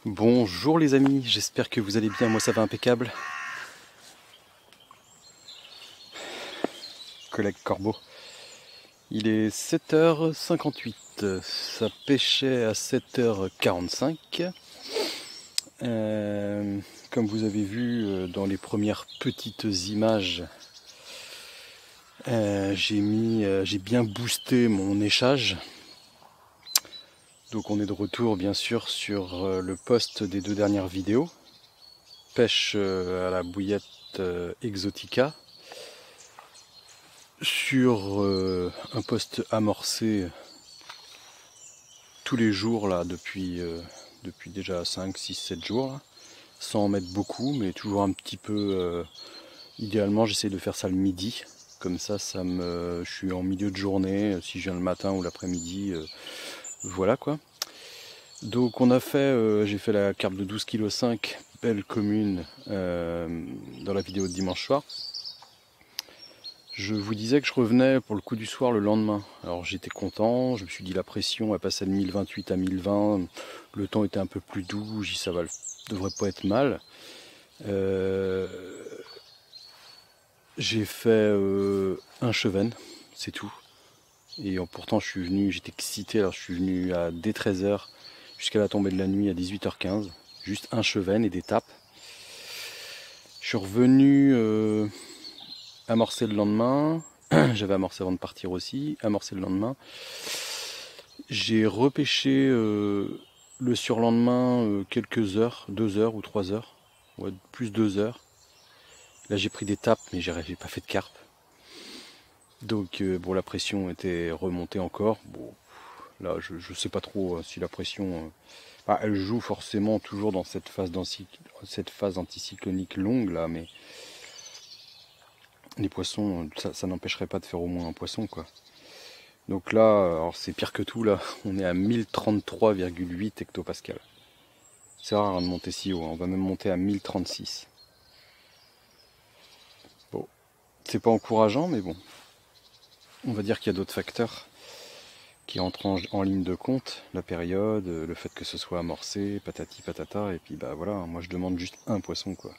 Bonjour les amis, j'espère que vous allez bien, moi ça va impeccable. Collègue Corbeau. Il est 7h58, ça pêchait à 7h45. Comme vous avez vu dans les premières petites images, j'ai bien boosté mon échage. Donc on est de retour bien sûr sur le post des 2 dernières vidéos. Pêche à la bouillette Exotica. Sur un post amorcé tous les jours là depuis déjà 5, 6, 7 jours là, sans en mettre beaucoup mais toujours un petit peu idéalement j'essaie de faire ça le midi comme ça je suis en milieu de journée si je viens le matin ou l'après-midi voilà quoi. Donc on a fait j'ai fait la carpe de 12,5 kg belle commune dans la vidéo de dimanche soir. Je vous disais que je revenais pour le coup du soir le lendemain. Alors j'étais content, je me suis dit la pression elle passait de 1028 à 1020, le temps était un peu plus doux, j'ai dit ça devrait pas être mal. J'ai fait un cheven, c'est tout. Et pourtant je suis venu, j'étais excité, alors je suis venu dès 13h jusqu'à la tombée de la nuit à 18h15. Juste un cheven et des tapes. Je suis revenu amorcer le lendemain, j'avais amorcé avant de partir aussi, amorcé le lendemain. J'ai repêché le surlendemain quelques heures, 2 heures ou 3 heures, ouais, plus 2 heures. Là j'ai pris des tapes mais j'ai pas fait de carpe. Donc bon la pression était remontée encore. Bon, là je sais pas trop si la pression elle joue forcément toujours dans cette phase anticyclonique longue là, mais les poissons, ça n'empêcherait pas de faire au moins un poisson quoi. Donc là, alors c'est pire que tout là, on est à 1033,8 hectopascal. C'est rare de monter si haut, on va même monter à 1036. Bon, c'est pas encourageant mais bon, on va dire qu'il y a d'autres facteurs qui entrent en ligne de compte, la période, le fait que ce soit amorcé, patati patata, et puis bah voilà, moi je demande juste un poisson quoi.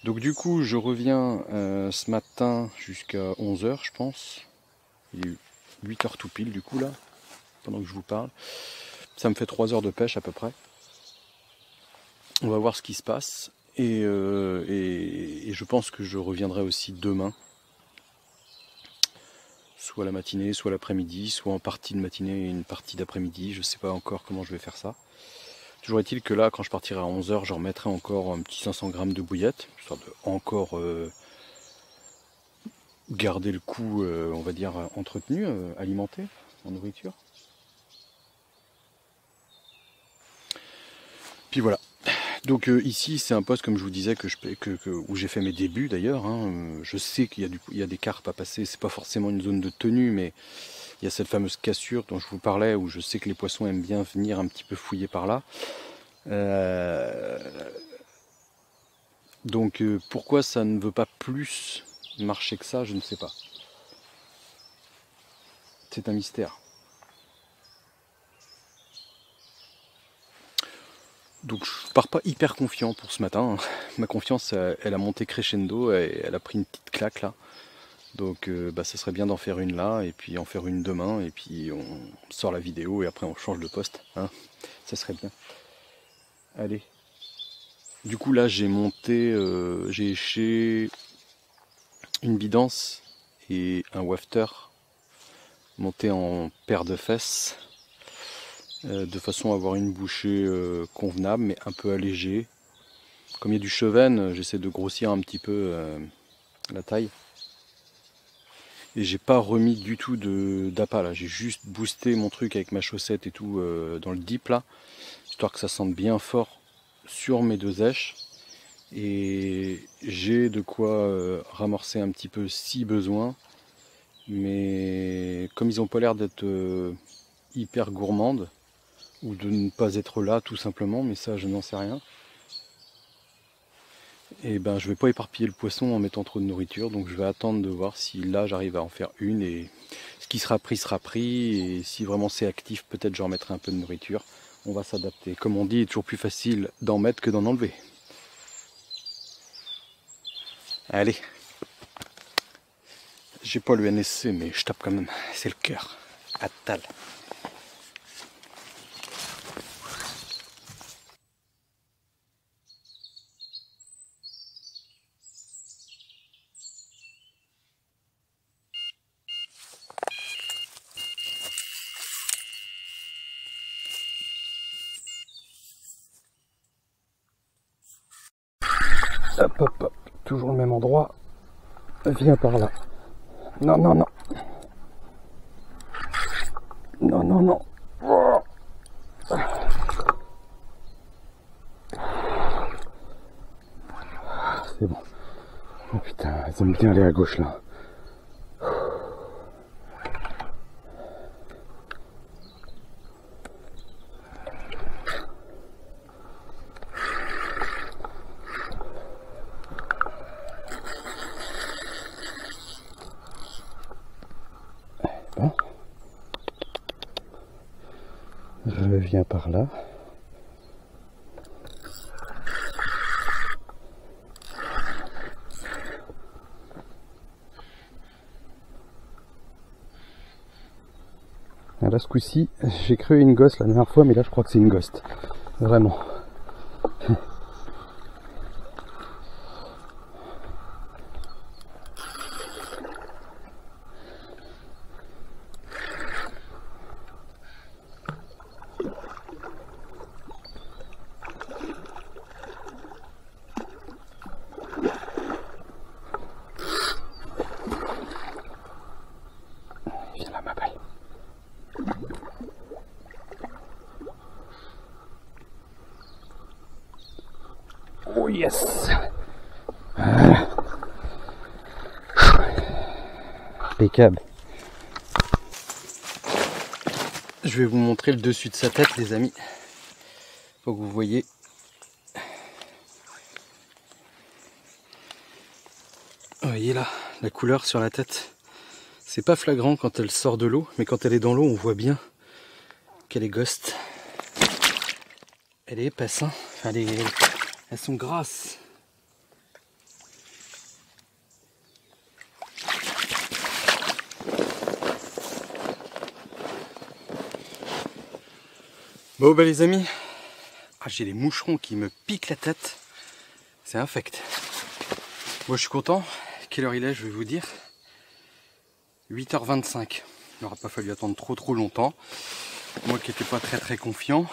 Donc du coup je reviens ce matin jusqu'à 11h je pense, il est 8h tout pile du coup là, pendant que je vous parle. Ça me fait 3 heures de pêche à peu près. On va voir ce qui se passe, et je pense que je reviendrai aussi demain. Soit la matinée, soit l'après-midi, soit en partie de matinée et une partie d'après-midi, je sais pas encore comment je vais faire ça. Toujours est-il que là, quand je partirai à 11h, je remettrai encore un petit 500 grammes de bouillette, histoire de encore garder le coup, on va dire, entretenu, alimenté en nourriture. Puis voilà. Donc ici c'est un poste comme je vous disais où j'ai fait mes débuts d'ailleurs. Je sais qu'il y a des carpes à passer, c'est pas forcément une zone de tenue, mais il y a cette fameuse cassure dont je vous parlais, où je sais que les poissons aiment bien venir un petit peu fouiller par là. Donc pourquoi ça ne veut pas plus marcher que ça, je ne sais pas. C'est un mystère. Donc je pars pas hyper confiant pour ce matin. Ma confiance elle a monté crescendo, elle a pris une petite claque là. Donc ça serait bien d'en faire une là, et puis en faire une demain, et puis on sort la vidéo et après on change de poste. Hein, ça serait bien. Allez. Du coup là j'ai monté, j'ai éché une bidance et un wafter monté en paire de fesses, de façon à avoir une bouchée convenable mais un peu allégée. Comme il y a du cheven, j'essaie de grossir un petit peu la taille. Et j'ai pas remis du tout d'appât là, j'ai juste boosté mon truc avec ma chaussette et tout dans le dip là, histoire que ça sente bien fort sur mes 2 èches. Et j'ai de quoi ramorcer un petit peu si besoin. Mais comme ils n'ont pas l'air d'être hyper gourmandes, ou de ne pas être là tout simplement, mais ça je n'en sais rien, et ben je vais pas éparpiller le poisson en mettant trop de nourriture, donc je vais attendre de voir si là j'arrive à en faire une, et ce qui sera pris, et si vraiment c'est actif, peut-être je remettrai un peu de nourriture, on va s'adapter. Comme on dit, il est toujours plus facile d'en mettre que d'en enlever. Allez. J'ai pas le NSC, mais je tape quand même. C'est le cœur. Attal. Hop, hop, hop. Toujours le même endroit. Viens par là. Non, non, non. Non, non, non. Oh. C'est bon. Oh putain, elles aiment bien aller à gauche là. Bon. Reviens par là. Là, ce coup-ci, j'ai cru une ghost la dernière fois, mais là, je crois que c'est une ghost. Vraiment. Viens là, ma balle. Oh yes! Impeccable. Je vais vous montrer le dessus de sa tête, les amis. Faut que vous voyez. Vous voyez là, la couleur sur la tête. C'est pas flagrant quand elle sort de l'eau, mais quand elle est dans l'eau, on voit bien qu'elle est ghost. Elle est épaisse, hein. Enfin, elles sont grasses. Bon bah les amis, j'ai les moucherons qui me piquent la tête. C'est infect. Moi je suis content. Quelle heure il est, je vais vous dire. 8h25. Il n'aura pas fallu attendre trop longtemps. Moi qui n'étais pas très confiant.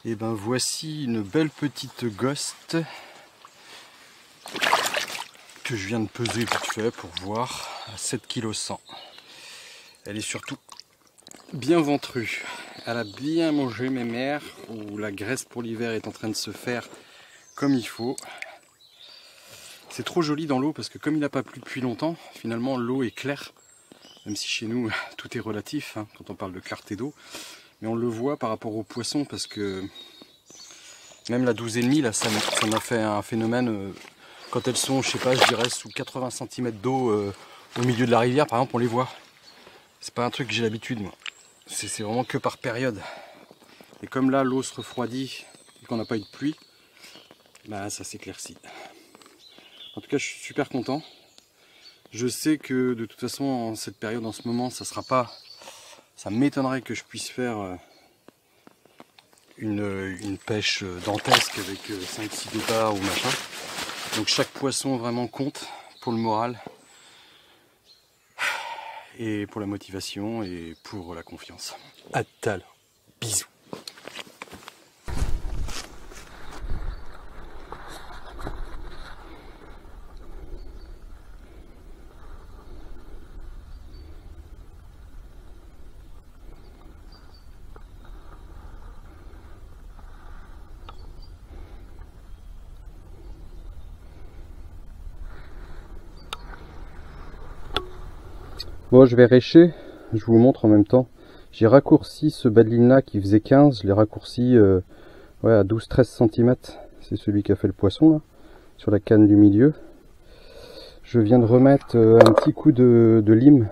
Et ben voici une belle petite ghost que je viens de peser vite fait pour voir, à 7,1 kg. Elle est surtout bien ventrue. Elle a bien mangé mes mères, où la graisse pour l'hiver est en train de se faire comme il faut. C'est trop joli dans l'eau parce que comme il n'a pas plu depuis longtemps, finalement l'eau est claire. Même si chez nous tout est relatif, hein, quand on parle de clarté d'eau. Mais on le voit par rapport aux poissons parce que même la 12,5 là, ça m'a fait un phénomène. Quand elles sont, je sais pas, je dirais sous 80 cm d'eau au milieu de la rivière, par exemple, on les voit. C'est pas un truc que j'ai l'habitude, moi. C'est vraiment que par période. Et comme là, l'eau se refroidit et qu'on n'a pas eu de pluie, bah ça s'éclaircit. En tout cas, je suis super content. Je sais que de toute façon, en cette période, en ce moment, ça sera pas. Ça m'étonnerait que je puisse faire une pêche dantesque avec 5-6 départs ou machin. Donc chaque poisson vraiment compte pour le moral et pour la motivation et pour la confiance. À tout à l'heure. Bisous. Bon, je vais récher, je vous montre en même temps. J'ai raccourci ce bas de ligne là qui faisait 15, je l'ai raccourci ouais, à 12-13 cm. C'est celui qui a fait le poisson là, sur la canne du milieu. Je viens de remettre un petit coup de lime.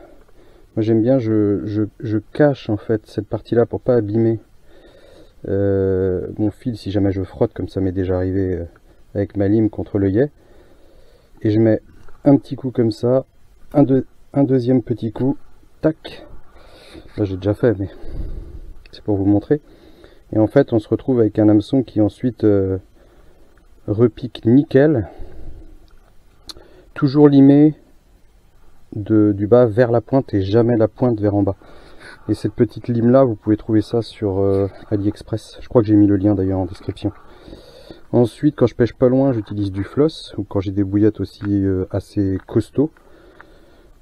Moi j'aime bien, je cache en fait cette partie là pour pas abîmer mon fil si jamais je frotte, comme ça m'est déjà arrivé avec ma lime contre l'œillet. Et je mets un petit coup comme ça, un deuxième petit coup, tac. Là j'ai déjà fait, mais c'est pour vous montrer. Et en fait on se retrouve avec un hameçon qui ensuite repique nickel. Toujours limé du bas vers la pointe et jamais la pointe vers en bas. Et cette petite lime là, vous pouvez trouver ça sur AliExpress. Je crois que j'ai mis le lien d'ailleurs en description. Ensuite, quand je pêche pas loin, j'utilise du floss, ou quand j'ai des bouillettes aussi assez costauds.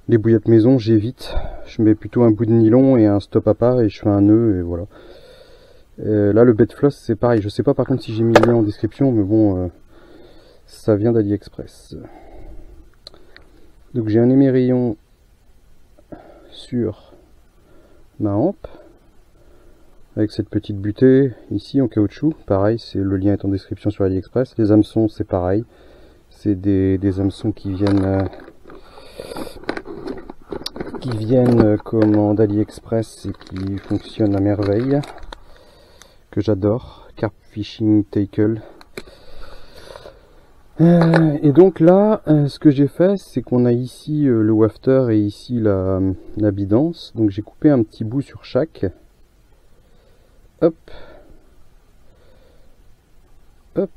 Les bouillettes maison, j'évite. Je mets plutôt un bout de nylon et un stop à part et je fais un nœud et voilà. Là, le bait floss, c'est pareil. Je sais pas par contre si j'ai mis le lien en description, mais bon, ça vient d'AliExpress. Donc j'ai un émerillon sur ma hampe avec cette petite butée ici en caoutchouc. Pareil, c'est le lien est en description sur AliExpress. Les hameçons, c'est pareil. C'est des hameçons qui viennent d'AliExpress et qui fonctionnent à merveille. Que j'adore. Carp Fishing Tackle. Et donc là, ce que j'ai fait, c'est qu'on a ici le wafter et ici la bidance. Donc j'ai coupé un petit bout sur chaque. Hop. Hop.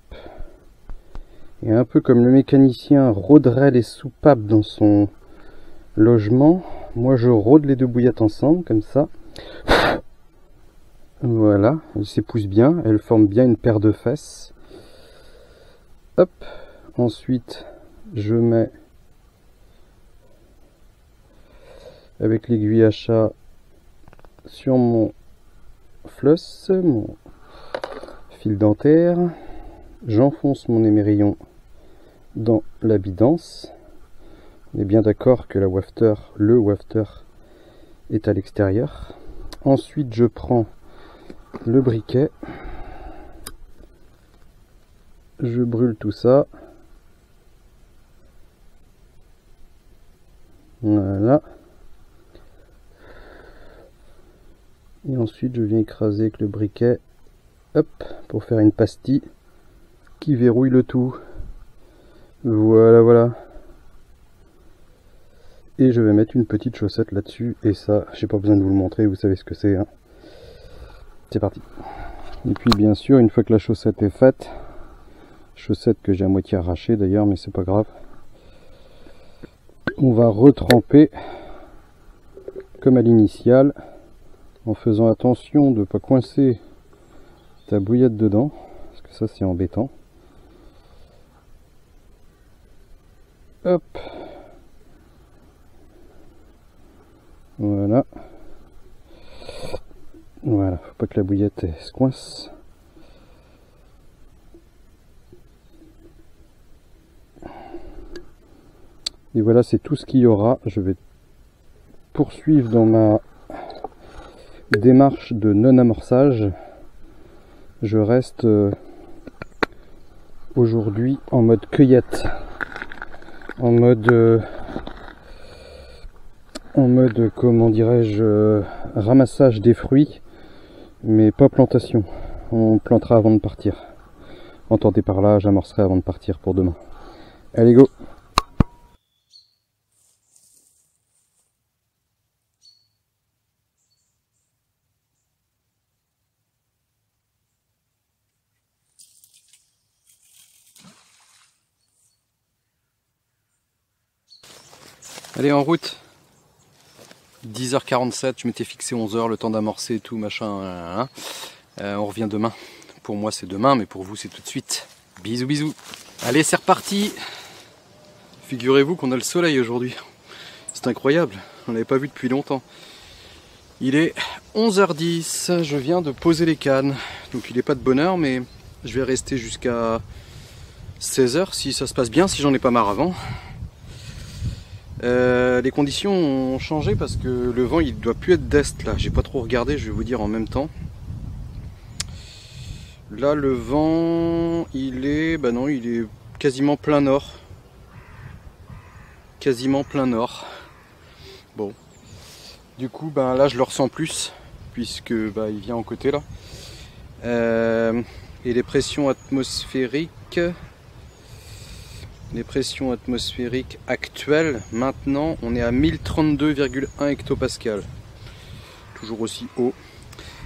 Et un peu comme le mécanicien rôderait les soupapes dans son logement, moi je rôde les deux bouillettes ensemble, comme ça. Voilà, elles s'épousent bien, elles forment bien une paire de fesses. Hop. Ensuite, je mets avec l'aiguille à chat sur mon floss, mon fil dentaire. J'enfonce mon émerillon dans la bidance. On est bien d'accord que le wafter est à l'extérieur. Ensuite, je prends le briquet. Je brûle tout ça. Voilà. Et ensuite je viens écraser avec le briquet, hop, pour faire une pastille qui verrouille le tout. Voilà, voilà. Et je vais mettre une petite chaussette là-dessus, et ça, j'ai pas besoin de vous le montrer, vous savez ce que c'est, hein. C'est parti. Et puis bien sûr, une fois que la chaussette est faite, chaussette que j'ai à moitié arrachée d'ailleurs, mais c'est pas grave, on va retremper comme à l'initiale en faisant attention de ne pas coincer ta bouillette dedans, parce que ça c'est embêtant. Hop, voilà, voilà, faut pas que la bouillette se coince. Et voilà, c'est tout ce qu'il y aura. Je vais poursuivre dans ma démarche de non-amorçage. Je reste aujourd'hui en mode cueillette, en mode comment dirais-je, ramassage des fruits, mais pas plantation. On plantera avant de partir. Entendez par là, j'amorcerai avant de partir pour demain. Allez, go! Allez, en route. 10h47, je m'étais fixé 11h, le temps d'amorcer et tout, machin. On revient demain. Pour moi c'est demain, mais pour vous c'est tout de suite. Bisous, bisous. Allez, c'est reparti. Figurez-vous qu'on a le soleil aujourd'hui. C'est incroyable, on l'avait pas vu depuis longtemps. Il est 11h10, je viens de poser les cannes. Donc il n'est pas de bonne heure, mais je vais rester jusqu'à 16h si ça se passe bien, si j'en ai pas marre avant. Les conditions ont changé parce que le vent il doit plus être d'est là, j'ai pas trop regardé, je vais vous dire en même temps. Là le vent il est, bah non, il est quasiment plein nord. Quasiment plein nord. Bon. Du coup bah là je le ressens plus puisque bah il vient en côté là. Et les pressions atmosphériques actuelles, maintenant on est à 1032,1 hectopascal, toujours aussi haut.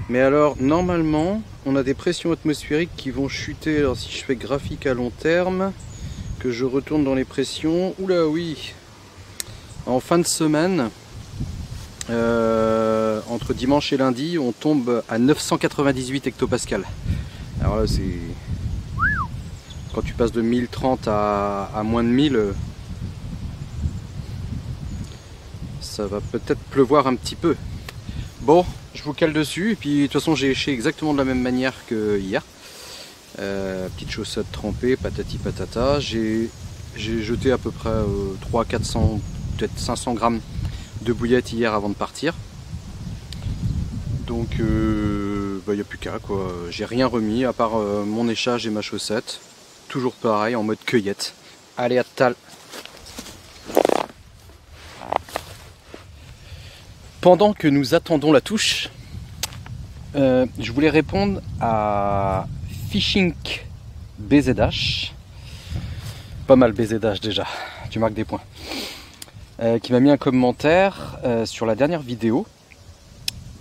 Mais alors normalement on a des pressions atmosphériques qui vont chuter. Alors si je fais graphique à long terme, que je retourne dans les pressions, oula oui, en fin de semaine, entre dimanche et lundi, on tombe à 998 hectopascal. Alors là c'est... Quand tu passes de 1030 à moins de 1000, ça va peut-être pleuvoir un petit peu. Bon, je vous cale dessus, et puis de toute façon j'ai éché exactement de la même manière que hier. Petite chaussette trempée, patati patata. J'ai jeté à peu près 300-400, peut-être 500 grammes de bouillettes hier avant de partir. Donc il n'y a plus qu'à quoi. J'ai rien remis à part mon échage et ma chaussette. Toujours pareil, en mode cueillette. Allez, à tout à l'heure. Pendant que nous attendons la touche, je voulais répondre à Fishing BZH. Pas mal BZH déjà, tu marques des points. Qui m'a mis un commentaire sur la dernière vidéo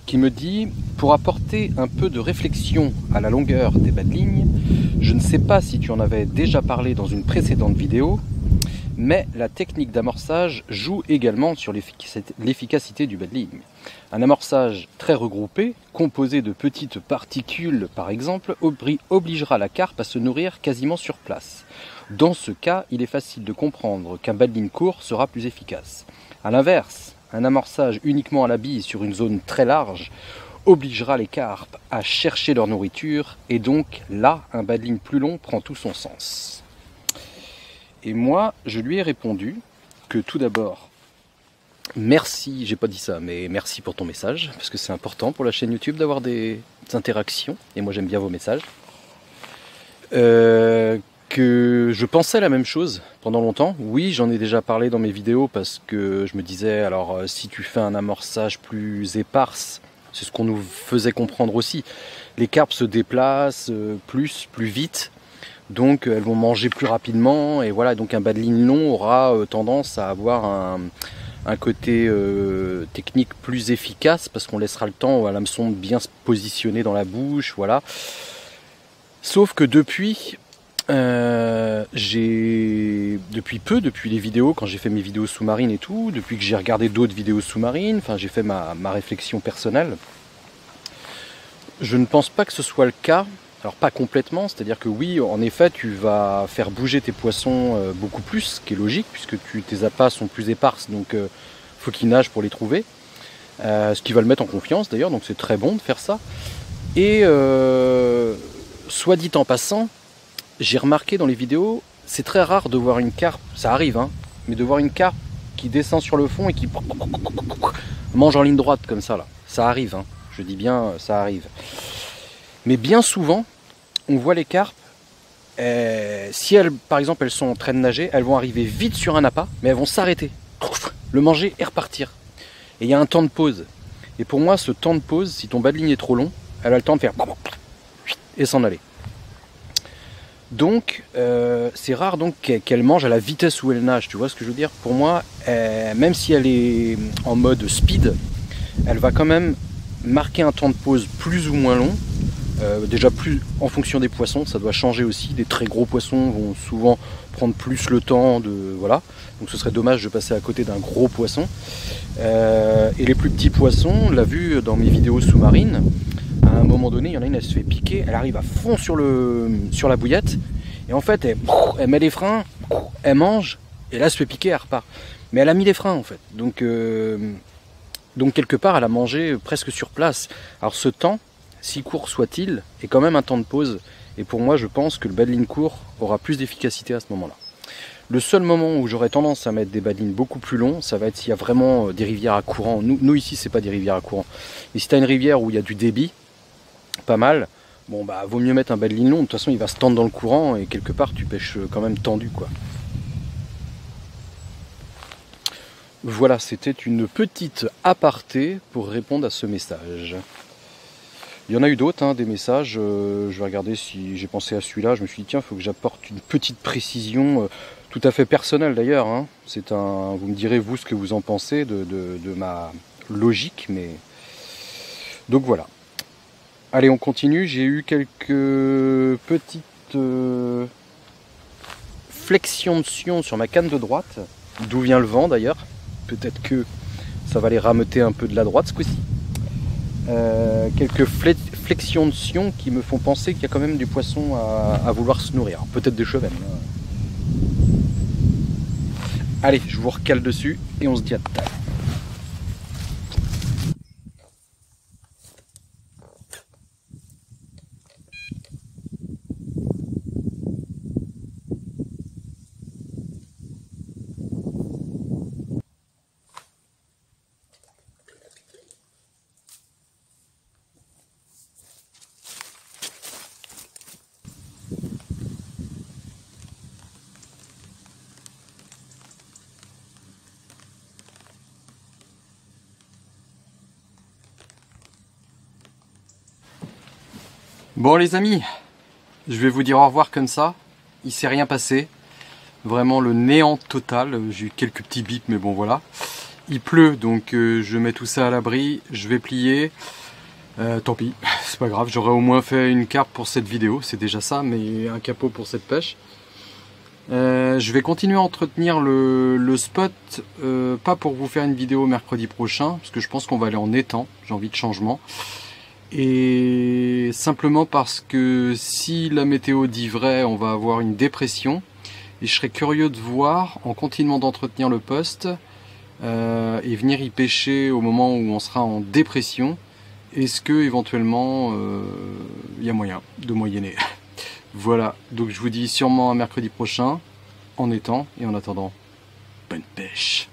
qui me dit: pour apporter un peu de réflexion à la longueur des bas de ligne, je ne sais pas si tu en avais déjà parlé dans une précédente vidéo, mais la technique d'amorçage joue également sur l'efficacité du bas de ligne. Un amorçage très regroupé, composé de petites particules par exemple, obligera la carpe à se nourrir quasiment sur place. Dans ce cas, il est facile de comprendre qu'un bas de ligne court sera plus efficace. A l'inverse, un amorçage uniquement à la bille sur une zone très large obligera les carpes à chercher leur nourriture, et donc là, un bas de ligne plus long prend tout son sens. Et moi, je lui ai répondu que tout d'abord, merci, j'ai pas dit ça, mais merci pour ton message, parce que c'est important pour la chaîne YouTube d'avoir des interactions, et moi j'aime bien vos messages. Que je pensais la même chose pendant longtemps. Oui, j'en ai déjà parlé dans mes vidéos, parce que je me disais, alors si tu fais un amorçage plus éparse, c'est ce qu'on nous faisait comprendre aussi, les carpes se déplacent plus vite, donc elles vont manger plus rapidement, et voilà, donc un bas de ligne long aura tendance à avoir un côté technique plus efficace, parce qu'on laissera le temps à l'hameçon de bien se positionner dans la bouche, voilà. Sauf que depuis depuis les vidéos, quand j'ai fait mes vidéos sous-marines et tout, depuis que j'ai regardé d'autres vidéos sous-marines, enfin j'ai fait ma réflexion personnelle, je ne pense pas que ce soit le cas. Alors pas complètement, c'est-à-dire que oui, en effet, tu vas faire bouger tes poissons beaucoup plus, ce qui est logique, puisque tes appâts sont plus éparses, donc faut qu'ils nagent pour les trouver. Ce qui va le mettre en confiance d'ailleurs, donc c'est très bon de faire ça. Et soit dit en passant, j'ai remarqué dans les vidéos, c'est très rare de voir une carpe, ça arrive, hein, mais de voir une carpe qui descend sur le fond et qui mange en ligne droite comme ça là. Ça arrive, hein, je dis bien ça arrive. Mais bien souvent, on voit les carpes, si elles, par exemple, elles sont en train de nager, elles vont arriver vite sur un appât, mais elles vont s'arrêter, le manger et repartir. Et il y a un temps de pause. Et pour moi, ce temps de pause, si ton bas de ligne est trop long, elle a le temps de faire et s'en aller. Donc, c'est rare donc qu'elle mange à la vitesse où elle nage, tu vois ce que je veux dire? Pour moi, même si elle est en mode speed, elle va quand même marquer un temps de pause plus ou moins long. Déjà plus en fonction des poissons, ça doit changer aussi. Des très gros poissons vont souvent prendre plus le temps de... Voilà. Donc ce serait dommage de passer à côté d'un gros poisson. Et les plus petits poissons, on l'a vu dans mes vidéos sous-marines, à un moment donné, il y en a une, elle se fait piquer, elle arrive à fond sur la bouillette, et en fait, elle met les freins, elle mange, et là, elle se fait piquer, elle repart. Mais elle a mis les freins, en fait. Donc quelque part, elle a mangé presque sur place. Alors ce temps, si court soit-il, est quand même un temps de pause. Et pour moi, je pense que le bas de ligne court aura plus d'efficacité à ce moment-là. Le seul moment où j'aurais tendance à mettre des bas de ligne beaucoup plus longs, ça va être s'il y a vraiment des rivières à courant. Nous ici, c'est pas des rivières à courant. Et si tu as une rivière où il y a du débit, pas mal, bon bah vaut mieux mettre un bas de ligne long. De toute façon, il va se tendre dans le courant et quelque part, tu pêches quand même tendu, quoi. Voilà, c'était une petite aparté pour répondre à ce message. Il y en a eu d'autres, hein, des messages. Je vais regarder si j'ai pensé à celui-là. Je me suis dit, tiens, il faut que j'apporte une petite précision, tout à fait personnelle d'ailleurs. Hein. Vous me direz, vous, ce que vous en pensez de ma logique. Mais donc voilà. Allez, on continue. J'ai eu quelques petites flexions de sion sur ma canne de droite. D'où vient le vent d'ailleurs. Peut-être que ça va les rameuter un peu de la droite ce coup-ci. Quelques flexions de sion qui me font penser qu'il y a quand même du poisson à vouloir se nourrir. Peut-être des chevennes. Allez, je vous recale dessus et on se dit à tout à l'heure. Bon les amis, je vais vous dire au revoir comme ça. Il s'est rien passé. Vraiment le néant total. J'ai eu quelques petits bips mais bon voilà. Il pleut donc je mets tout ça à l'abri. Je vais plier. Tant pis, c'est pas grave. J'aurais au moins fait une carpe pour cette vidéo. C'est déjà ça, mais un capot pour cette pêche. Je vais continuer à entretenir le spot. Pas pour vous faire une vidéo mercredi prochain. Parce que je pense qu'on va aller en étang. J'ai envie de changement. Et simplement parce que si la météo dit vrai, on va avoir une dépression. Et je serais curieux de voir, en continuant d'entretenir le poste, et venir y pêcher au moment où on sera en dépression, est-ce que éventuellement il y a moyen de moyenner. Voilà, donc je vous dis sûrement à mercredi prochain, en étang, et en attendant, bonne pêche.